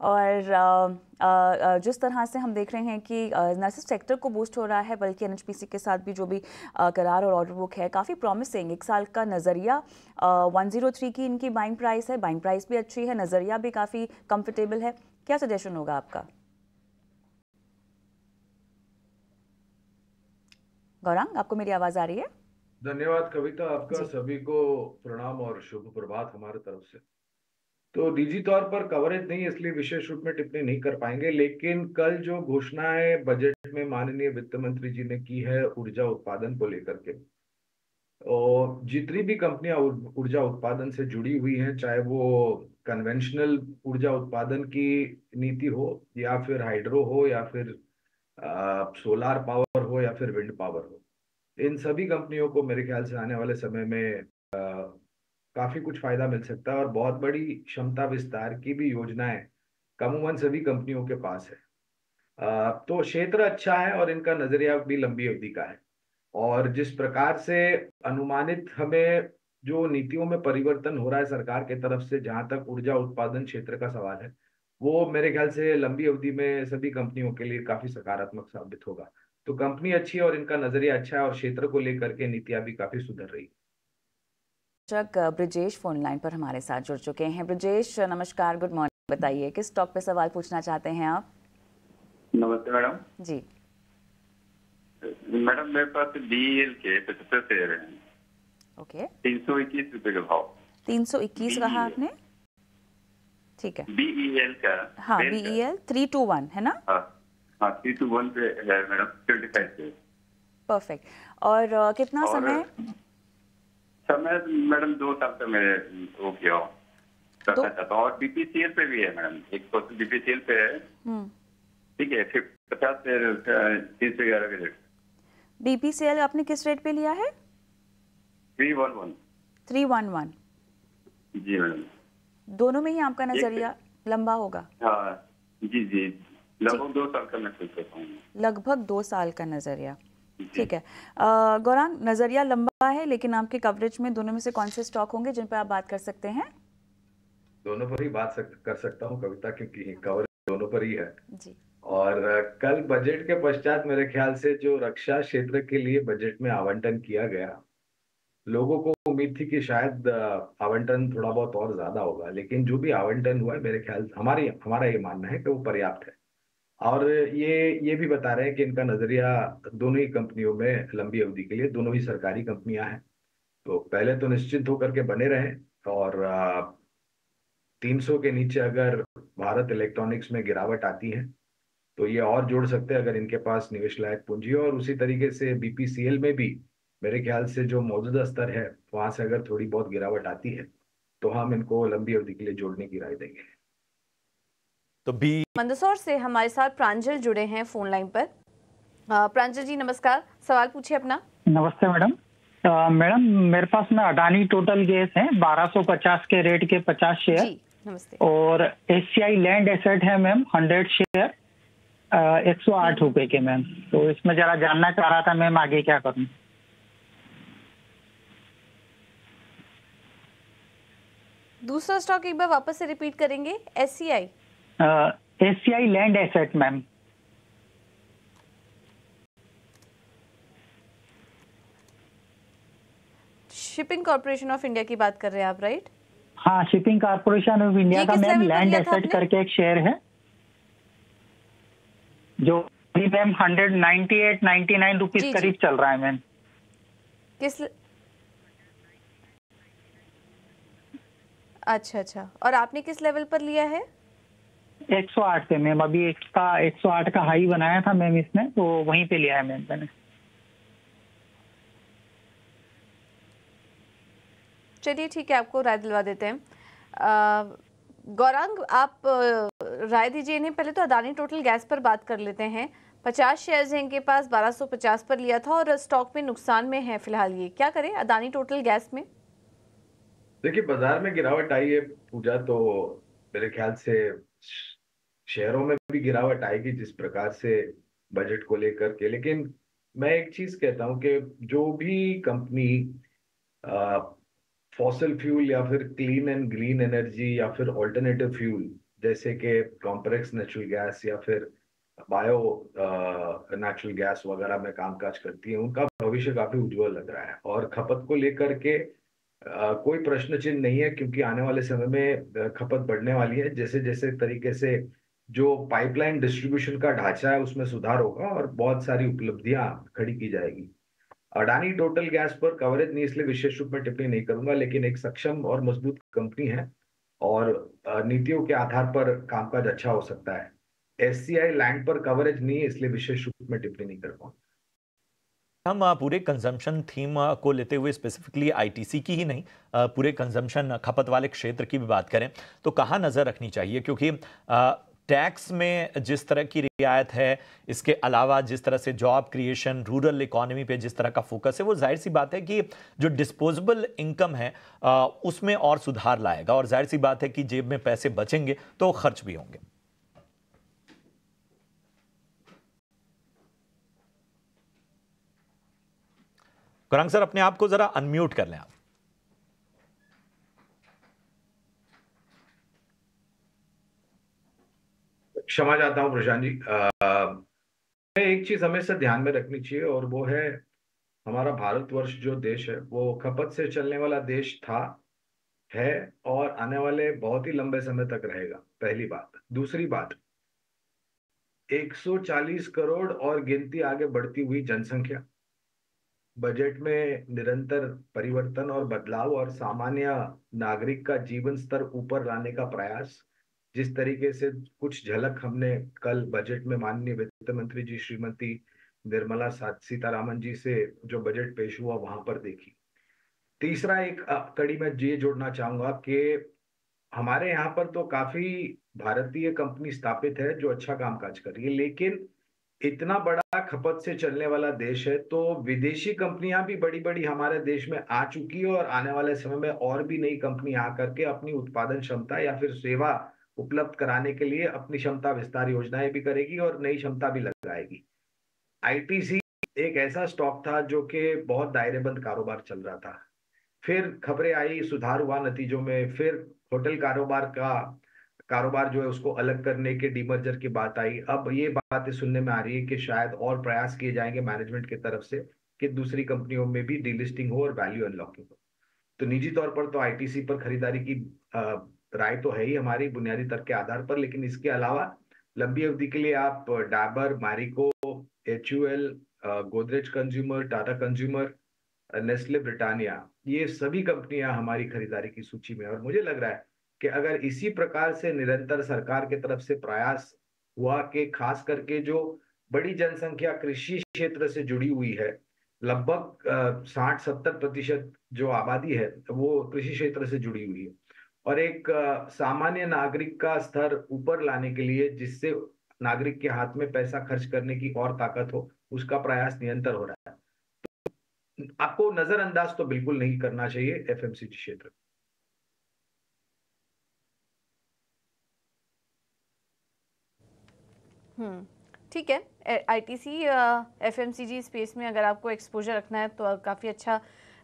और जिस तरह से हम देख रहे हैं कि न सिर्फ सेक्टर को बूस्ट हो रहा है बल्कि एनएचपीसी के साथ भी जो भी करार और ऑर्डर बुक है काफ़ी प्रॉमिसिंग, एक साल का नज़रिया 103 की इनकी बाइंग प्राइस है, बाइंग प्राइस भी अच्छी है, नज़रिया भी काफ़ी कंफर्टेबल है। क्या सजेशन होगा आपका? गौरांग, आपको मेरी आवाज़ आ रही है? धन्यवाद कविता, आपका जी। सभी को प्रणाम और शुभ प्रभात हमारे तरफ से। तो निजी तौर पर कवरेज नहीं, इसलिए विशेष रूप में टिप्पणी नहीं कर पाएंगे, लेकिन कल जो घोषणाएं बजट में माननीय वित्त मंत्री जी ने की है ऊर्जा उत्पादन को लेकर के, और जितनी भी कंपनियां ऊर्जा उत्पादन से जुड़ी हुई हैं, चाहे वो कन्वेंशनल ऊर्जा उत्पादन की नीति हो या फिर हाइड्रो हो या फिर सोलार पावर हो या फिर विंड पावर हो, इन सभी कंपनियों को मेरे ख्याल से आने वाले समय में काफी कुछ फायदा मिल सकता है और बहुत बड़ी क्षमता विस्तार की भी योजनाएं कमूमन सभी कंपनियों के पास है। तो क्षेत्र अच्छा है और इनका नजरिया भी लंबी अवधि का है। और जिस प्रकार से अनुमानित हमें जो नीतियों में परिवर्तन हो रहा है सरकार की तरफ से, जहां तक ऊर्जा उत्पादन क्षेत्र का सवाल है, वो मेरे ख्याल से लंबी अवधि में सभी कंपनियों के लिए काफी सकारात्मक साबित होगा। तो कंपनी अच्छी है और इनका नजरिया अच्छा है और क्षेत्र को लेकर के नीतियां भी काफी सुधर रही है। ब्रिजेश फोन लाइन पर हमारे साथ जुड़ चुके हैं। ब्रिजेश नमस्कार, गुड मॉर्निंग। बताइए किस टॉप पे सवाल पूछना चाहते हैं आप? नमस्ते मैडम। जी। मैडम मेरे पास बीईएल के 75 शेयर हैं। ओके। 321 रुपए का भाव। 321 कहा बीईएल आपने? ठीक है। बीईएल का हाँ, शेयर का। BEL 321 है ना? हाँ हाँ, 321 पे है मैडम, 25 पे। परफेक्ट। और कितना और समय? समय मैडम 2 साल तक मैं वो किया हूँ, दो। रखना चाहता हूँ। और बीपीसीएल पे भी है मैडम, 1% बीपीसीएल पे है। ठीक है, फिर 50 पे 311 के रेट। BPCL आपने किस रेट पे लिया है? 311। 311। जी मैडम। दोनों में ही आपका नजरिया लंबा होगा? हाँ जी जी, जी, लगभग 2 साल का मैं सोच रहा हूँ। लगभग 2 साल का नजरिया। जी। ठीक है। गौरांग, नजरिया लंबा है लेकिन आपके कवरेज में दोनों में से कौन से स्टॉक होंगे जिन पर आप बात कर सकते हैं? दोनों पर ही बात कर सकता हूँ कविता, क्योंकि कवरेज दोनों पर ही है। जी। और कल बजट के पश्चात मेरे ख्याल से जो रक्षा क्षेत्र के लिए बजट में आवंटन किया गया, लोगों को उम्मीद थी कि शायद आवंटन थोड़ा बहुत और ज्यादा होगा, लेकिन जो भी आवंटन हुआ है मेरे ख्याल हमारा ये मानना है कि वो पर्याप्त है। और ये भी बता रहे हैं कि इनका नजरिया दोनों ही कंपनियों में लंबी अवधि के लिए, दोनों ही सरकारी कंपनियां हैं, तो पहले तो निश्चिंत होकर के बने रहें। और 300 के नीचे अगर भारत इलेक्ट्रॉनिक्स में गिरावट आती है तो ये और जोड़ सकते हैं अगर इनके पास निवेश लायक पूंजी हो। और उसी तरीके से बीपीसीएल में भी मेरे ख्याल से जो मौजूदा स्तर है वहां से अगर थोड़ी बहुत गिरावट आती है तो हम इनको लंबी अवधि के लिए जोड़ने की राय देंगे। तो मंदसौर से हमारे साथ प्रांजल जुड़े हैं फोन लाइन पर। प्रांजल जी नमस्कार, सवाल पूछिए अपना। नमस्ते मैडम। मैडम मेरे पास में अडानी टोटल गैस है 1250 के रेट के 50 शेयर। जी नमस्ते। और एससीआई लैंड एसेट है मैम 100 शेयर 108 रुपए के मैम। तो इसमें जरा जानना चाह रहा था मैम आगे क्या करूं। दूसरा स्टॉक एक बार वापस से रिपीट करेंगे? SCI SCI land asset ma'am. Shipping corporation of India की बात कर रहे हैं आप, राइट? हाँ, शिपिंग कॉर्पोरेशन ऑफ इंडिया का मैम लैंड एसेट करके एक शेयर है जो मैम 198-99 रुपीज करीब चल रहा है मैम। किस अच्छा, और आपने किस लेवल पर लिया है? 108 पे मैम। अभी इसका 108 का हाई बनाया था मैम इसने, तो वहीं पे लिया है मैम मैंने। चलिए ठीक है, आपको राय दिलवा देते हैं। गौरांग, आप राय दीजिए इन्हें। पहले तो अदानी टोटल गैस पर बात कर लेते हैं। 50 शेयर्स हैं इनके पास, 1250 पर लिया था और स्टॉक में नुकसान में है फिलहाल। ये क्या करें अदानी टोटल गैस में? देखिए, बाजार में गिरावट आई है पूजा, तो मेरे ख्याल से शेयरों में भी गिरावट आएगी जिस प्रकार से बजट को लेकर के। लेकिन मैं एक चीज कहता हूं कि जो भी कंपनी फॉसिल फ्यूल या फिर क्लीन एंड ग्रीन एनर्जी या फिर ऑल्टरनेटिव फ्यूल जैसे कि कॉम्प्लेक्स नेचुरल गैस या फिर बायो नेचुरल गैस वगैरह में कामकाज करती है, उनका भविष्य काफी उज्जवल लग रहा है। और खपत को लेकर के कोई प्रश्न चिन्ह नहीं है, क्योंकि आने वाले समय में खपत बढ़ने वाली है। जैसे जैसे तरीके से जो पाइपलाइन डिस्ट्रीब्यूशन का ढांचा है उसमें सुधार होगा और बहुत सारी उपलब्धियां खड़ी की जाएगी। अडानी टोटल गैस पर कवरेज नहीं, इसलिए विशेष रूप में टिप्पणी नहीं करूंगा, लेकिन एक सक्षम और मजबूत कंपनी है और नीतियों के आधार पर कामकाज अच्छा हो सकता है। एससीआई लैंड पर कवरेज नहीं है, इसलिए विशेष रूप में टिप्पणी नहीं कर पाऊंगा। हम पूरे कंजम्पशन थीम को लेते हुए स्पेसिफिकली आईटीसी की ही नहीं, पूरे कंजम्पशन खपत वाले क्षेत्र की भी बात करें तो कहाँ नज़र रखनी चाहिए? क्योंकि टैक्स में जिस तरह की रियायत है, इसके अलावा जिस तरह से जॉब क्रिएशन, रूरल इकोनॉमी पे जिस तरह का फोकस है, वो जाहिर सी बात है कि जो डिस्पोजेबल इनकम है उसमें और सुधार लाएगा, और जाहिर सी बात है कि जेब में पैसे बचेंगे तो खर्च भी होंगे। कुरांग सर, अपने आप को जरा अनम्यूट कर लें आप। क्षमा चाहता हूं प्रशांत जी। एक चीज हमेशा ध्यान में रखनी चाहिए, और वो है हमारा भारतवर्ष जो देश है वो खपत से चलने वाला देश था, है और आने वाले बहुत ही लंबे समय तक रहेगा। पहली बात। दूसरी बात, 140 करोड़ और गिनती आगे बढ़ती हुई जनसंख्या, बजट में निरंतर परिवर्तन और बदलाव और सामान्य नागरिक का जीवन स्तर ऊपर लाने का प्रयास, जिस तरीके से कुछ झलक हमने कल बजट में माननीय वित्त मंत्री जी श्रीमती निर्मला सीतारामन जी से जो बजट पेश हुआ वहां पर देखी। तीसरा एक कड़ी में ये जोड़ना चाहूंगा कि हमारे यहाँ पर तो काफी भारतीय कंपनी स्थापित है जो अच्छा कामकाज कर रही है, लेकिन इतना बड़ा खपत से चलने वाला देश है तो विदेशी कंपनियां भी बड़ी बड़ी हमारे देश में आ चुकी है, और आने वाले समय में और भी नई कंपनी आ करके अपनी उत्पादन क्षमता या फिर सेवा उपलब्ध कराने के लिए अपनी क्षमता विस्तार योजनाएं भी करेगी और नई क्षमता भी लगाएगी। आईटीसी एक ऐसा स्टॉक था जो कि बहुत दायरेबंद कारोबार चल रहा था, फिर खबरें आई, सुधार हुआ नतीजों में, फिर होटल कारोबार जो है उसको अलग करने के डीमर्जर की बात आई। अब ये बातें सुनने में आ रही है कि शायद और प्रयास किए जाएंगे मैनेजमेंट की तरफ से कि दूसरी कंपनियों में भी डीलिस्टिंग हो और वैल्यू अनलॉकिंग हो। तो निजी तौर पर तो आईटीसी पर खरीदारी की राय तो है ही हमारी बुनियादी तर्क के आधार पर, लेकिन इसके अलावा लंबी अवधि के लिए आप Dabur, Marico, HUL, Godrej consumer, Tata consumer, Nestle, Britannia, ये सभी कंपनियां हमारी खरीदारी की सूची में। और मुझे लग रहा है कि अगर इसी प्रकार से निरंतर सरकार की तरफ से प्रयास हुआ कि खास करके जो बड़ी जनसंख्या कृषि क्षेत्र से जुड़ी हुई है, लगभग 60-70% जो आबादी है वो कृषि क्षेत्र से जुड़ी हुई है, और एक सामान्य नागरिक का स्तर ऊपर लाने के लिए जिससे नागरिक के हाथ में पैसा खर्च करने की और ताकत हो, उसका प्रयास निरंतर हो रहा है। आपको नजरअंदाज तो बिल्कुल नहीं करना चाहिए एफएमसीजी क्षेत्र। ठीक है। आईटीसी एफएमसीजी स्पेस में अगर आपको एक्सपोजर रखना है तो काफ़ी अच्छा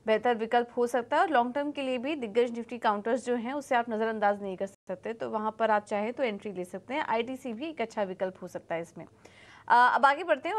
बेहतर विकल्प हो सकता है, और लॉन्ग टर्म के लिए भी दिग्गज निफ्टी काउंटर्स जो हैं उससे आप नज़रअंदाज नहीं कर सकते, तो वहाँ पर आप चाहे तो एंट्री ले सकते हैं। आईटीसी भी एक अच्छा विकल्प हो सकता है इसमें। अब आगे बढ़ते हैं।